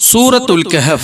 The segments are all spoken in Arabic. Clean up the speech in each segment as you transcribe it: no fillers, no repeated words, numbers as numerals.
سورۃ الکہف۔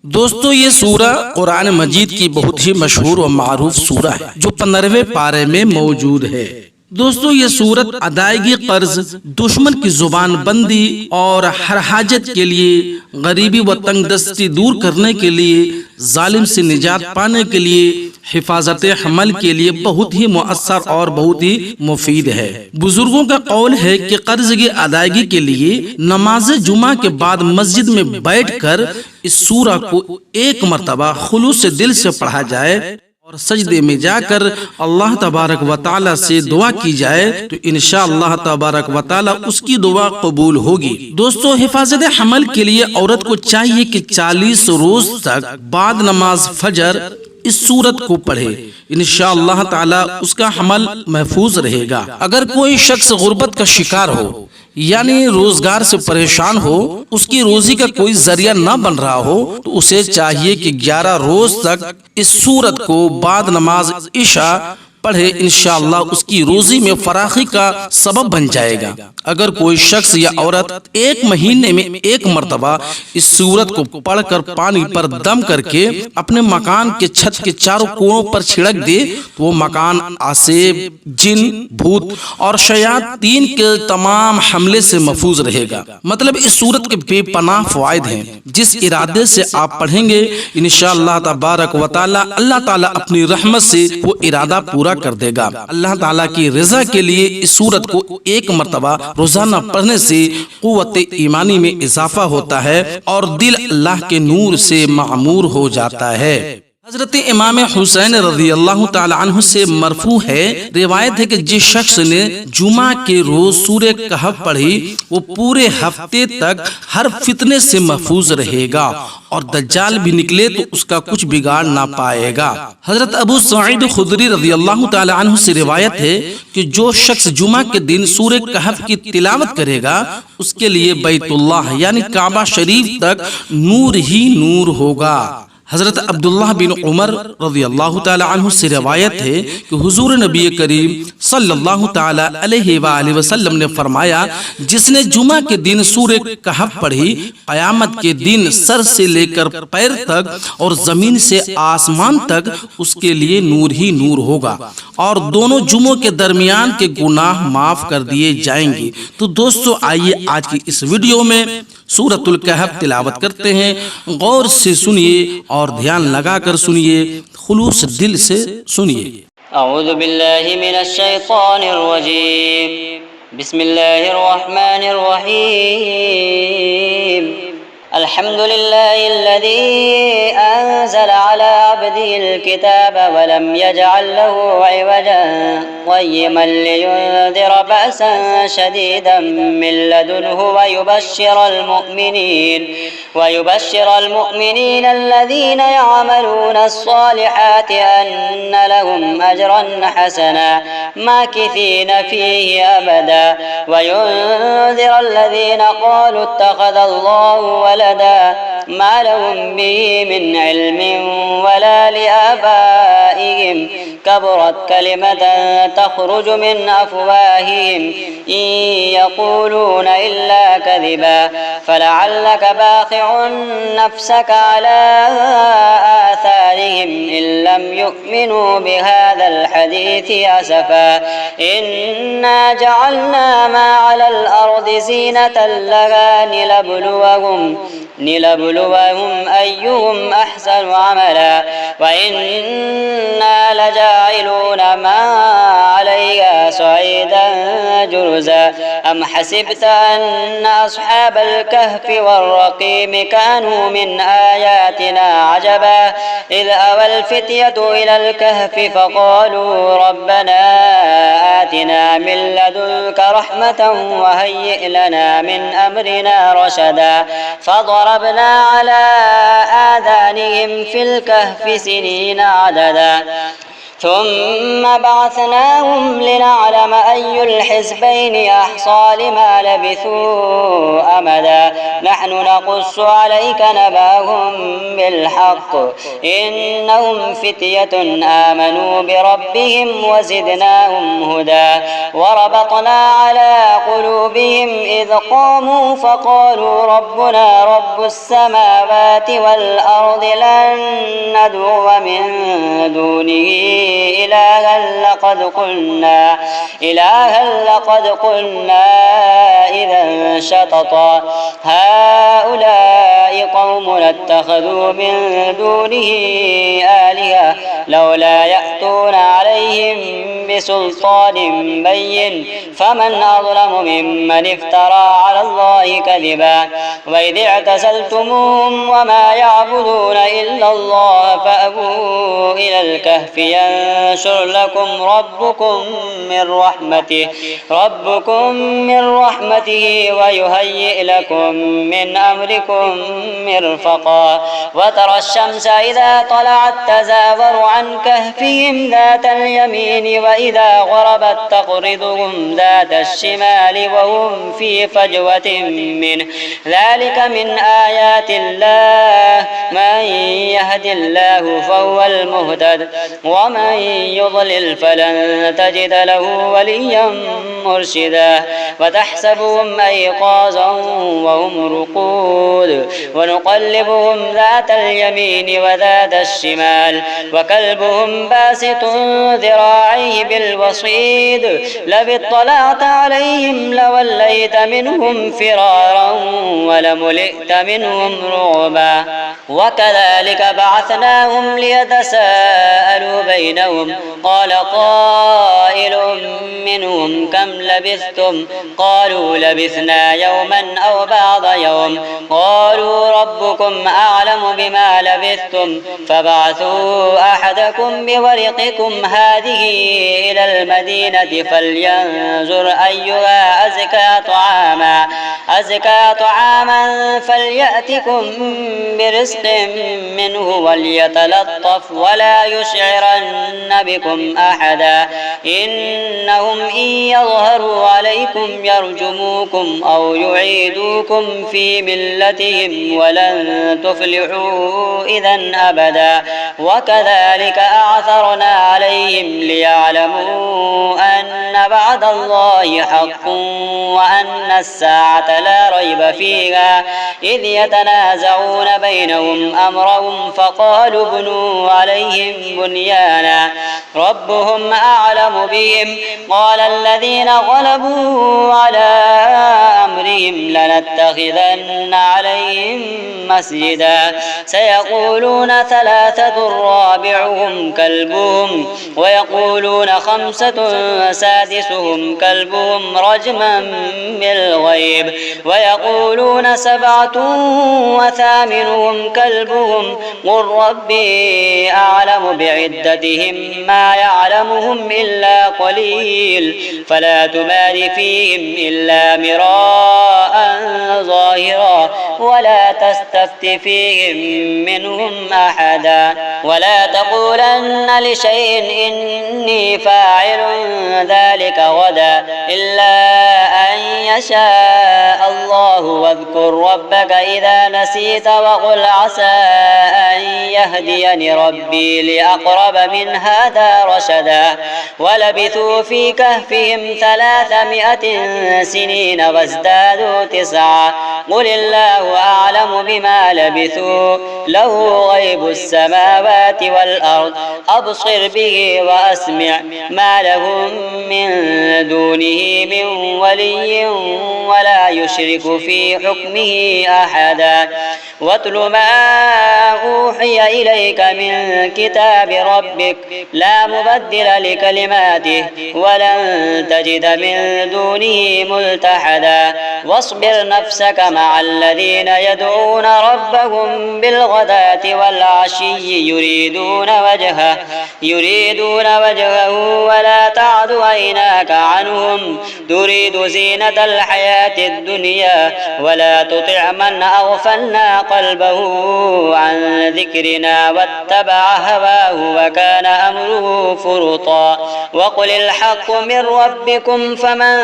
دوستو یہ سورہ قرآن مجید کی بہت ہی مشہور و معروف سورہ ہے جو 15ویں پارے میں موجود ہے۔ دوستو یہ سورت ادائیگی قرض، دشمن کی زبان بندی اور ہر حاجت کے لیے، غریبی و تنگ دستی دور کرنے کے لیے، ظالم سے نجات پانے کے لیے، حفاظت حمل کے لیے بہت ہی مؤثر اور بہت ہی مفید ہے۔ بزرگوں کا قول ہے کہ قرض کی ادائیگی کے لیے نماز جمعہ کے بعد مسجد میں بیٹھ کر اس سورہ کو ایک مرتبہ خلوص دل سے پڑھا جائے اور سجدے میں جا کر اللہ تبارک و تعالی سے دعا کی جائے تو انشاءاللہ تبارک و تعالی اس کی دعا قبول ہوگی۔ دوستو حفاظت حمل کے لیے عورت کو چاہیے کہ 40 روز تک بعد نماز فجر اس سورت کو پڑھے، انشاءاللہ تعالی اس کا حمل محفوظ رہے گا۔ اگر کوئی شخص غربت کا شکار ہو یعنی روزگار سے پریشان ہو، اس کی روزی کا کوئی ذریعہ نہ بن رہا ہو تو اسے چاہیے کہ 11 روز تک اس سورت کو بعد نماز عشاء پڑھے، انشاءاللہ اس کی روزی میں فراخی کا سبب بن جائے گا۔ اگر کوئی شخص یا عورت ایک مہینے میں ایک مرتبہ اس سورت کو پڑھ کر پانی پر دم کر کے اپنے مکان کے چھت کے چاروں کوڑوں پر چھڑک دے تو وہ مکان آسیب، جن، بھوت اور شیاطین کے تمام حملے سے محفوظ رہے گا۔ مطلب اس سورت کے بے پناہ فوائد ہیں، جس ارادے سے آپ پڑھیں گے انشاءاللہ تبارک و تعالی اللہ تعالی اپنی رحمت سے وہ ارادہ پورا کر دے گا۔ اللہ تعالیٰ کی رضا کے لیے اس سورت کو ایک مرتبہ روزانہ پڑھنے سے قوت ایمانی میں اضافہ ہوتا ہے اور دل اللہ کے نور سے معمور ہو جاتا ہے۔ حضرت امام حسین رضی اللہ تعالی عنہ سے مرفوع ہے، روایت ہے کہ جس شخص نے جمعہ کے روز سورہ کہف پڑھی وہ پورے ہفتے تک ہر فتنے سے محفوظ رہے گا اور دجال بھی نکلے تو اس کا کچھ بگاڑ نہ پائے گا۔ حضرت ابو سعید خدری رضی اللہ تعالی عنہ سے روایت ہے کہ جو شخص جمعہ کے دن سورہ کہف کی تلاوت کرے گا اس کے لیے بیت اللہ یعنی کعبہ شریف تک نور ہی نور ہوگا۔ حضرت عبداللہ بن عمر رضی اللہ تعالی عنہ سے روایت ہے کہ حضور نبی کریم صلی اللہ تعالی علیہ وآلہ وسلم نے فرمایا، جس نے جمعہ کے دن سورہ کہف پڑھی قیامت کے دن سر سے لے کر پیر تک اور زمین سے آسمان تک اس کے لیے نور ہی نور ہوگا اور دونوں جمعوں کے درمیان کے گناہ معاف کر دیے جائیں گے۔ تو دوستو آئیے آج کی اس ویڈیو میں سورۃ الکہف تلاوت کرتے ہیں، غور سے سنیے اور دھیان لگا کر سنیے، خلوص دل سے سنیے۔ اعوذ باللہ من الشیطان الرجیم، بسم اللہ الرحمن الرحیم۔ الحمد للہ الذی انزل على عبده الكتاب ولم يجعل له عوجا قیما لینذر بأسا شدیدا من لدنه ويبشر المؤمنين الذين يعملون الصالحات أن لهم أجرا حسنا ماكثين فيه أبدا وينذر الذين قالوا اتخذ الله ولدا ما لهم به من علم ولا لآبائهم كبرت كلمة تخرج من أفواههم إن يقولون إلا كذبا فلعلك باخع نفسك على آثارهم إن لم يؤمنوا بهذا الحديث أسفا إنا جعلنا ما على الأرض زينة لها لنبلوهم أيهم أحسن عملا وإنا لجاعلون ما عليها صعيدا جرزا أم حسبت أن أصحاب الكهف والرقيم كانوا من آياتنا عجبا إذ أوى الفتية إلى الكهف فقالوا ربنا آتنا من لدنك رحمة وهيئ لنا من أمرنا رشدا فضربنا على آذانهم في الكهف سنين عددا ثم بعثناهم لنعلم أي الحزبين أحصى لما لبثوا أمدا نحن نقص عليك نبأهم بالحق إنهم فتية آمنوا بربهم وزدناهم هدى وربطنا على قلوبهم إذ قاموا فقالوا ربنا رب السماوات والأرض لن ندعو من دونه إلها لقد قلنا إذا شططا هؤلاء قوم اتخذوا من دونه آلهة لولا يأتون عليهم بسلطان بين فمن أظلم ممن افترى على الله كذبا وإذ اعتزلتموهم وما يعبدون إلا الله فأبوا إلى الكهف ينشر لكم ربكم من رحمته ويهيئ لكم من أمركم مرفقا وترى الشمس إذا طلعت تزاور عن كهفهم ذات اليمين وإذا غربت تقرضهم ذات الشمال وهم في فجوة منه ذلك من آيات الله من يهد الله فهو المهتد ومن يضلل فلن تجد له وليا مرشدا وتحسبهم أيقاظا وهم رقود ونقلبهم ذات اليمين وذات الشمال وكلبهم باسط ذراعيه بالوصيد لو اطلعت عليهم لوليت منهم فرارا ولملئت منهم رعبا وكذلك بعثناهم ليتساءلوا بينهم قال قائل منهم كم لبثتم قالوا لبثنا يوما أو بعض يوم قالوا ربكم أعلم بما لبثتم فبعثوا أحدكم بورقكم هذه إلى المدينة فلينظر أيها أزكى طعاما فليأتكم برزق منه وليتلطف ولا يشعرن بكم أحدا إنهم إن يظهروا عليكم يرجموكم أو يعيدوكم في ملتهم ولن تفلحوا إذا أبدا وكذلك أعثرنا عليهم ليعلموا أن بعد الله حق وأن الساعة لا ريب فيها إذ يتنازعون بينهم أمرهم فقالوا ابنوا عليهم بنيانا ربهم أعلم بهم قال الذين غلبوا على أمرهم لنتخذن عليهم مسجدا سيقولون ثلاثة رابعهم كلبهم ويقولون خمسة سادسهم كلبهم رجما بالغيب ويقولون سبعة وثامنهم كلبهم قل ربي أعلم بعدتهم ما يعلمهم إلا قليل فلا تمار فيهم إلا مراء ظاهرا ولا تستفت فيهم منهم أحدا ولا تقولن لشيء إني فاعل ذلك غدا إلا أن يشاء الله واذكر ربك إذا نسيت وقل عسى أن يهديني ربي لأقرب من هذا رشدا ولبثوا في كهفهم 300 سنين وازدادوا 9 قل الله أعلم بما لبثوا له غيب السماوات والأرض أبصر به وأسمع ما لهم من دونه من ولي ولا يشرك في حكمه أحدا واتل ما أوحي إليك من كتاب ربك لا مبدل لكلماته ولن تجد من دونه ملتحدا واصبر نفسك مع الذين يدعون ربهم بالغداة بالغداة والعشي يريدون وجهه ولا تعد عيناك عنهم تريد زينة الحياة الدنيا ولا تطع من أغفلنا قلبه عن ذكرنا واتبع هواه وكان أمره فرطا وقل الحق من ربكم فمن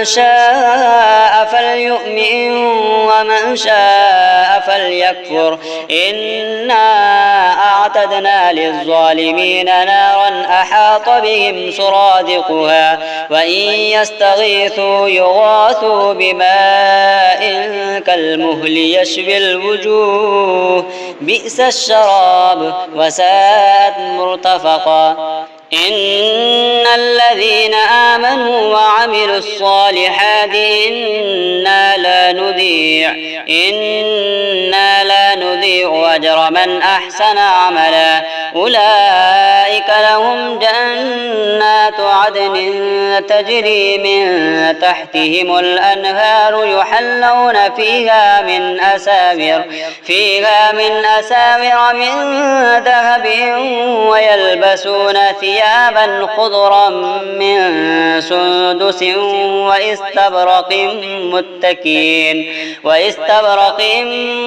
شاء فليؤمن ومن شاء فليكفر إنا أعتدنا للظالمين نارا أحاط بهم سرادقها وإن يستغيثوا يغاثوا بماء كالمهل يشوي الوجوه بئس الشراب وساءت مرتفقا إن الذين آمنوا وعملوا الصالحات إنا لا نضيع أجر من أحسن عملا أولئك لهم جنات عدن تجري من تحتهم الأنهار يحلون فيها من أساور من ذهب ويلبسون ثيابا خضرا من سندس واستبرق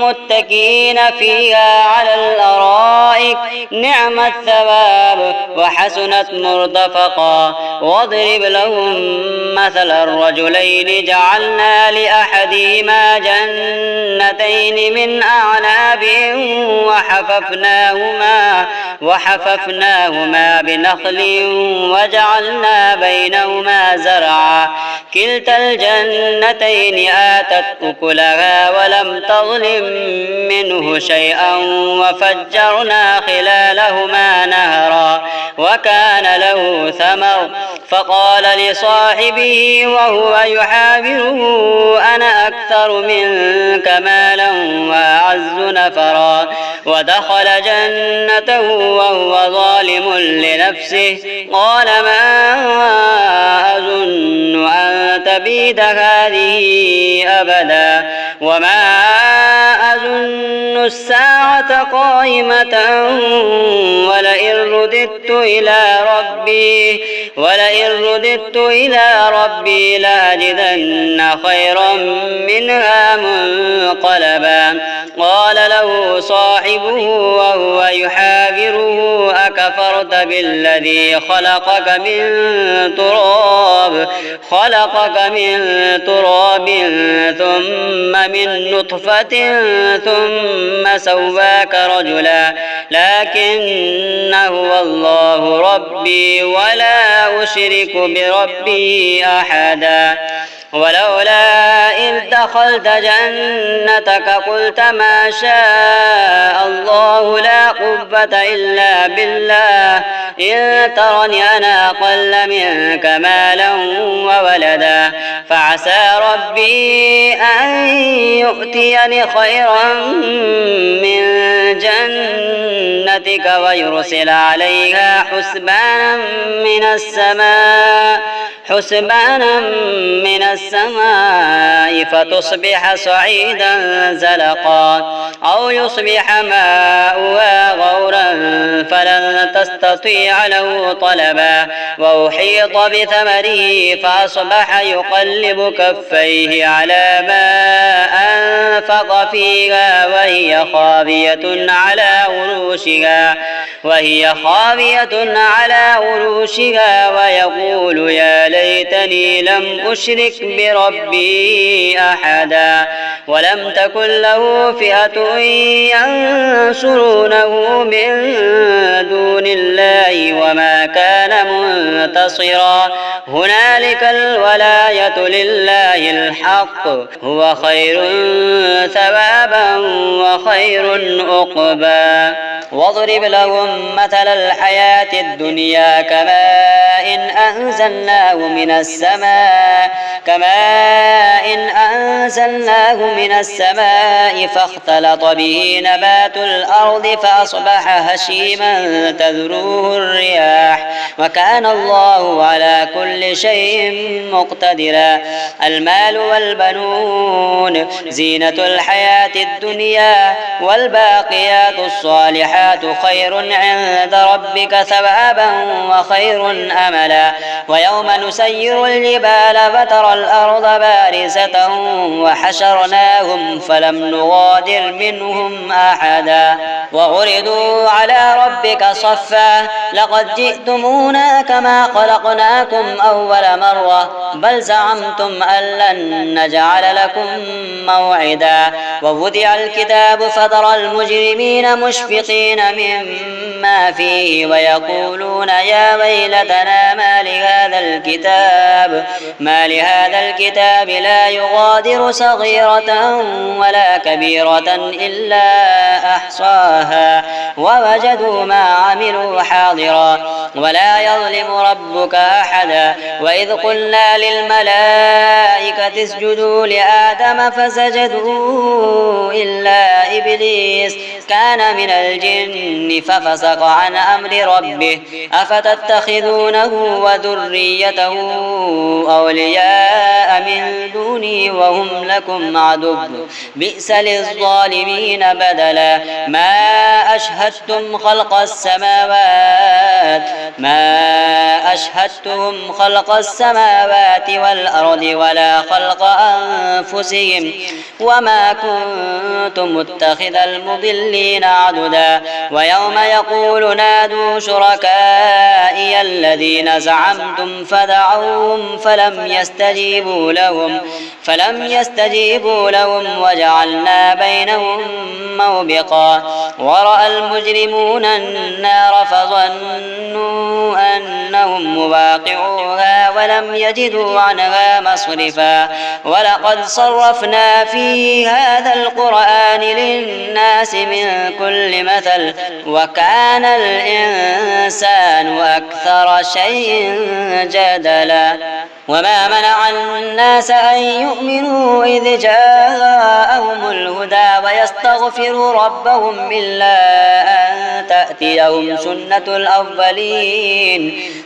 متكين فيها على الأرائك نعم الثواب وحسنت مرتفقا واضرب لهم مثل الرجلين جعلنا لأحدهما جنتين من أعناب وحففناهما بنخل وجعلنا بينهما زرعا كلتا الجنتين آتت أكلها ولم تظلم منه شيئا وفجرنا خلالهما نهرا وكان له ثمر فقال لصاحبه وهو يحاوره أنا أكثر منك مالا وأعز نفرا ودخل جنته وهو ظالم لنفسه قال ما أظن أن تبيد هذه أبدا وما أظن الساعة قائمة ولئن رددت إلى ربي لأجدن خيرا منها منقلبا قال له صاحبه وهو يحاوره أكفرت بالذي خلقك من تراب ثم من نطفة ثم سواك رجلا لكن هو الله ربي ولا أشرك بربي أحدا ولولا إذ دخلت جنتك قلت ما شاء الله لا قوة إلا بالله إن ترني أنا أقل منك مالا وولدا فعسى ربي أن يؤتيني خيرا من جنتك ويرسل عليها حسبانا من السماء فتصبح صعيدا زلقا أو يصبح ماؤها غورا فلن تستطيع له طلبا وأحيط بثمره فأصبح يقلب كفيه على ما أنفق فيها وهي خاوية على عروشها ويقول يا ليتني لم أشرك بربي أحدا ولم تكن له فئة ينصرونه من دون الله وما كان منتصرا هنالك الولاية لله الحق هو خير ثوابا وخير عقبا واضرب لهم مثل الحياة الدنيا كماء أنزلناه من السماء فاختلط به نبات الأرض فأصبح هشيما تذروه الرياح وكان الله على كل شيء مقتدرا المال والبنون زينة الحياة الدنيا والباقيات الصالحات خير عند ربك ثوابا وخير أملا ويوم نسير الجبال فترى الأرض بارزة وحشرناهم فلم نغادر منهم أحدا وعرضوا على ربك صفا لقد جئتمونا كما خلقناكم أول مرة بل زعمتم أن لن نجعل لكم موعدا ووضع الكتاب فترى المجرمين مشفقين مما فيه ويقولون يا ويلتنا ما لهذا الكتاب لا يغادر صغيرة ولا كبيرة إلا أحصاها ووجدوا ما عملوا حاضرا ولا يظلم ربك أحدا وإذ قلنا للملائكة اسجدوا لآدم فسجدوا إلا إبليس كان من الجن ففسق عن أمر ربه أفتتخذونه وذريته أولياء من دوني وهم لكم عدو بئس للظالمين بدلا ما أشهدتهم خلق السماوات والأرض ولا خلق أنفسهم وما كنت متخذ المضلين عضدا ويوم يقول نادوا شركائي الذين زعمتم فدعوهم فلم يستجيبوا لهم وجعلنا بينهم موبقا ورأى المجرمون النار فظنوا أنهم مواقعوها ولم يجدوا عنها مصرفا ولقد صرفنا في هذا القرآن للناس من كل مثل وكان الإنسان أكثر شيء جدلا وما منع الناس أن يؤمنوا إذ جاءهم الهدى ويستغفروا ربهم إلا أن تأتيهم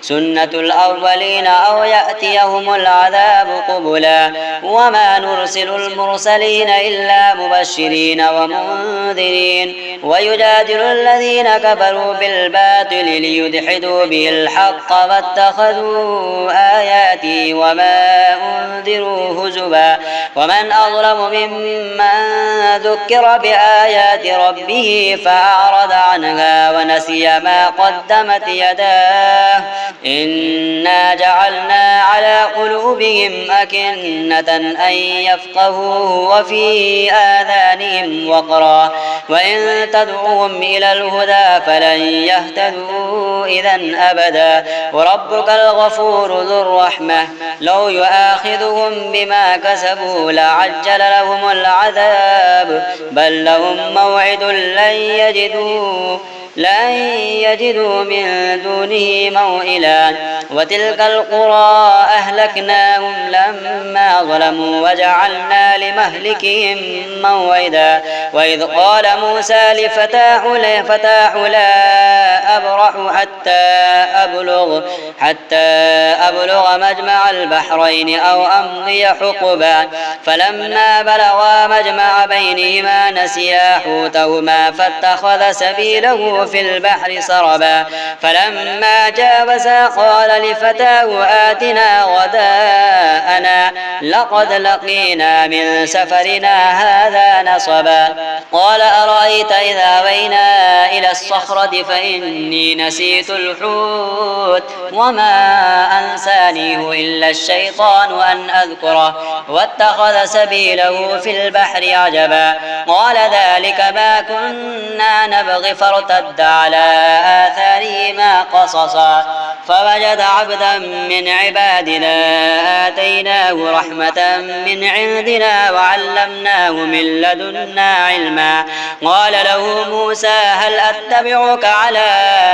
سنة الأولين أو يأتيهم العذاب قبلا وما نرسل المرسلين إلا مبشرين ومنذرين ويجادل الذين كفروا بالباطل ليدحدوا به الحق واتخذوا آياتي وما أنذروا هزوا ومن أظلم ممن ذكر بآيات ربه فأعرض عنها ونسي ما قدمت يداه إنا جعلنا على قلوبهم أكنة أن يفقهوه وفي آذانهم وقرا وإن تدعوهم إلى الهدى فلن يهتدوا إذا أبدا وربك الغفور ذو الرحمة لو يؤاخذهم بما كسبوا لعجل لهم العذاب بل لهم موعد لن يجدوا من دونه موئلا وتلك القرى أهلكناهم لما ظلموا وجعلنا لمهلكهم موعدا وإذ قال موسى لفتاه لا أبرح حتى أبلغ مجمع البحرين أو أمضي حقبا فلما بلغا مجمع بينهما نسيا حوتهما فاتخذ سبيله في البحر سربا فلما جاوزا قال لفتاه آتنا غداءنا لقد لقينا من سفرنا هذا نصبا قال أرأيت إذا أوينا إلى الصخرة فإني نسيت الحوت وما أنسانيه إلا الشيطان أن أذكره واتخذ سبيله في البحر عجبا قال ذلك ما كنا نبغي فارتد على آثارهما قصصا فوجد عبدا من عبادنا آتيناه رحمة من عندنا وعلمناه من لدنا علما قال له موسى هل أتبعك على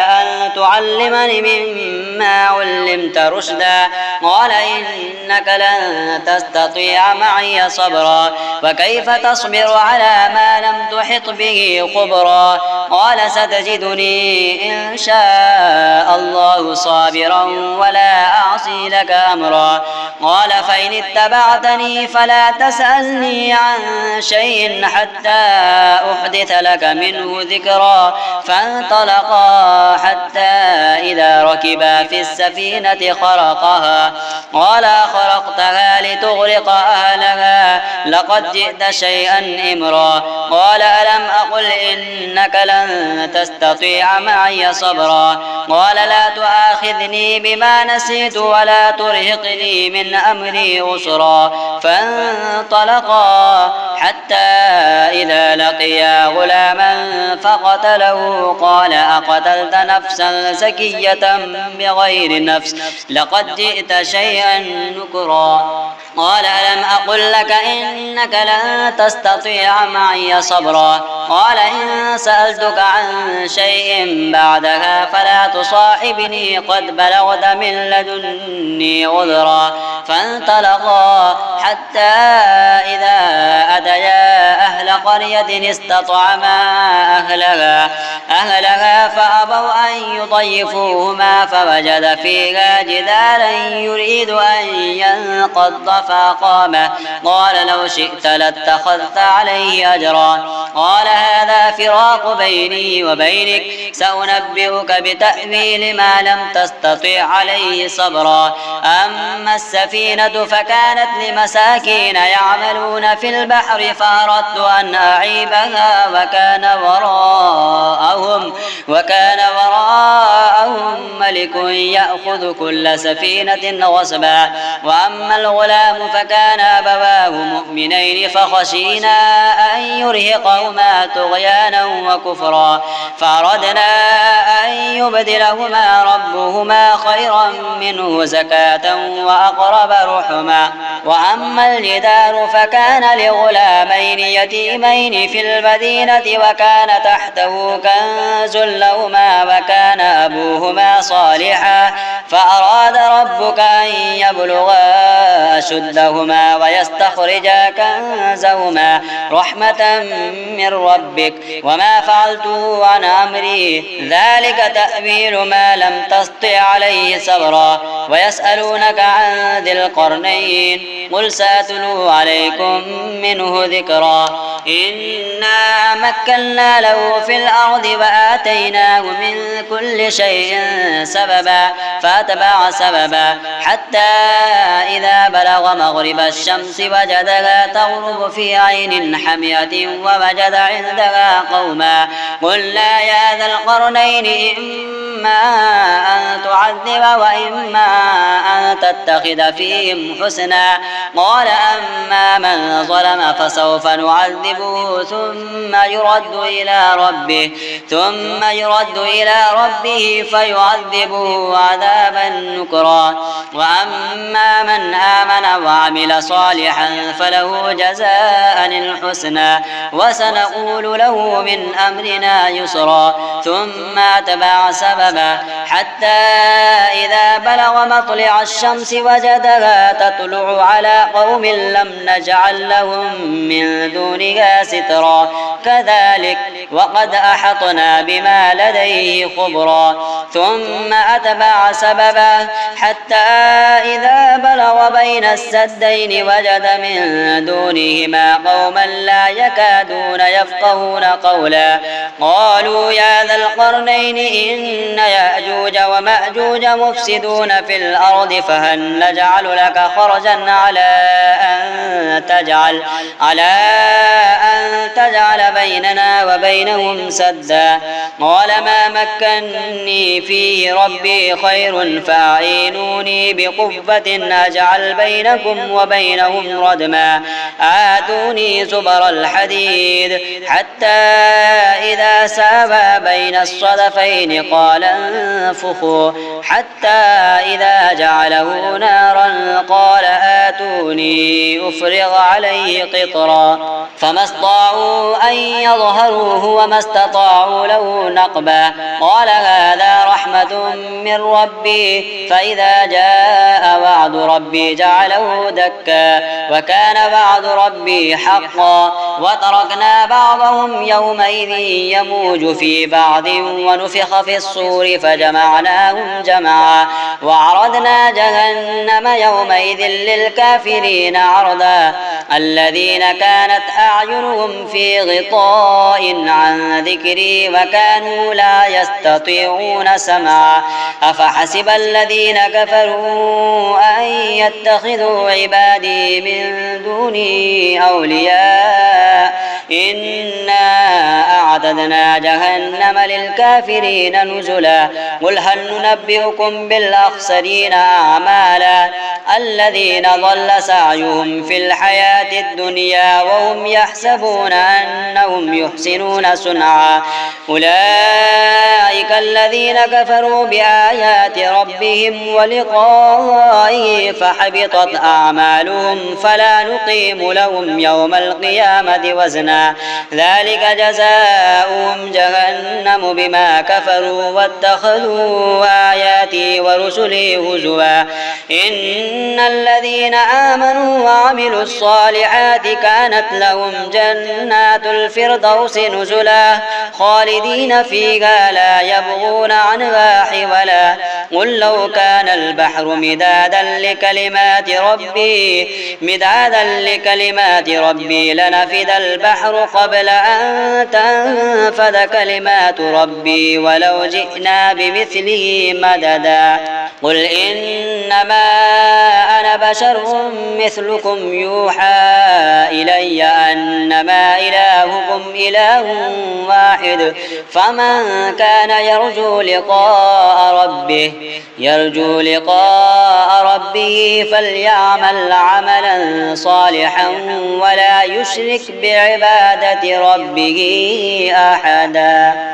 أن تعلمني مما علمت رشدا قال إنك لن تستطيع معي صبرا وكيف تصبر على ما لم تحط به خبرا قال ستجدني إن شاء الله صابرا ولا أعصي لك أمرا قال فإن اتبعتني فلا تسألني عن شيء حتى أحدث لك منه ذكرا فانطلقا حتى إذا ركبا في السفينة خرقها قال خرقتها لتغرق أهلها لقد جئت شيئا إمرا قال ألم أقل إنك لن تستطيع معي صبرا قال لا تؤاخذني بما نسيت ولا ترهقني من أمري عسرا فانطلقا حتى إذا لقيا غلاما فقتله قال أقتلت نفسا زكية بغير نفس لقد جئت شيئا نكرا قال ألم أقل لك إنك لن تستطيع معي صبرا قال إن سألتك عن شيء بعدها فلا تصاحبني قد بلغت من لدني عذرا فانطلقا حتى إذا أتيا أهل قرية استطعما أهلها فأبوا أن يضيفوهما فوجد فيها جدارا يريد أن ينقض فأقامه قال لو شئت لاتخذت عليه أجرا قال هذا فراق بيني وبينك سأنبئك بتأويل ما لم تستطع عليه صبرا أما السفينة فكانت لمساكين يعملون في البحر فأردت أن أعيبها وكان وراءهم ملك يأخذ كل سفينة غصبا وأما الغلام فكان أبواه مؤمنين فخشينا أن يرهقهما طغيانا وكفرا فأردنا أن يبدلهما ربهما خيرا منه زكاة وأقرب رحما وأما الجدار فكان لغلامين يتيمين في المدينة وكان تحته كنز لهما وكان أبوهما صالحا فأراد ربك أن يبلغا أشدهما ويستخرجا كنزهما رحمة من ربك وما فعلته عن أمري ذلك تأويل ما لم تسطع عليه صبرا ويسألونك عن ذي القرنين قل سأتلو عليكم منه ذكرا إنا مكنا له في الأرض وآتيناه من كل شيء سببا فأتبع سببا حتى إذا بلغ مغرب الشمس وجدها تغرب في عين حمية ووجد عندها قوما قلنا يا ذا القرنين إما أن تعذب وإما أن تتخذ فيهم حسنا قال أما من ظلم فسوف نعذبه ثم يرد إلى ربه فيعذبه عذابا نكرا وأما من آمن وعمل صالحا فله جزاء الحسنى وسنقول له من أمرنا يسرا ثم أتبع سببا حتى إذا بلغ مطلع الشمس وجدها تطلع على قوم لم نجعل لهم من دونها سترا كذلك وقد أحطنا بما لديه خبرا ثم أتبع سببا حتى إذا بلغ بين السدين وجد من دونهما قوما لا يكادون يفقهون قولا قالوا يا ذا القرنين إن يأجوج ومأجوج مفسدون في الأرض فهل نجعل لك خرجا على أن تجعل بيننا وبينهم سدا قال ما مكني فيه ربي خير فأعينوني بقوة أجعل بينكم وبينهم ردما آتوني زبر الحديد حتى إذا ساوى بين الصدفين قال انفخوا حتى إذا جعله نارا قال آتوني أفرغ عليه قطرا فما استطاعوا أن يظهروه فاتبعوه ما استطاعوا له نقبا قال هذا رحمة من ربي فإذا جاء وعد ربي جعله دكا وكان وعد ربي حقا وتركنا بعضهم يومئذ يموج في بعض ونفخ في الصور فجمعناهم جمعا وعرضنا جهنم يومئذ للكافرين عرضا الذين كانت أعينهم في غطاء عن ذكري وكانوا لا يستطيعون سمعا أفحسب الذين كفروا أن يتخذوا عبادي من دوني أولياء إنا أعتدنا جهنم للكافرين نزلا قل هل ننبئكم بالأخسرين أعمالا الذين ضل سعيهم في الحياة الدنيا وهم يحسبون أنهم يحسنون صنعا أولئك الذين كفروا بآيات ربهم ولقائه فحبطت أعمالهم فلا نقيم لهم يوم القيامة وزنا ذلك جزاؤهم جهنم بما كفروا واتخذوا آياتي ورسلي هزوا إن الذين آمنوا وعملوا الصالحات كانت لهم جنات الفردوس نزلا خالدين فيها لا يبغون عنها حولا قل لو كان البحر مدادا لكلمات ربي لنفد البحر قبل أن تنفد كلمات ربي ولو جئنا بمثله مددا قل إنما أنا بشر مثلكم يوحى إلي أنما إلهكم إله واحد فمن كان يرجو لقاء ربه فليعمل عملا صالحا ولا يشرك بعبادة ربه أحدا.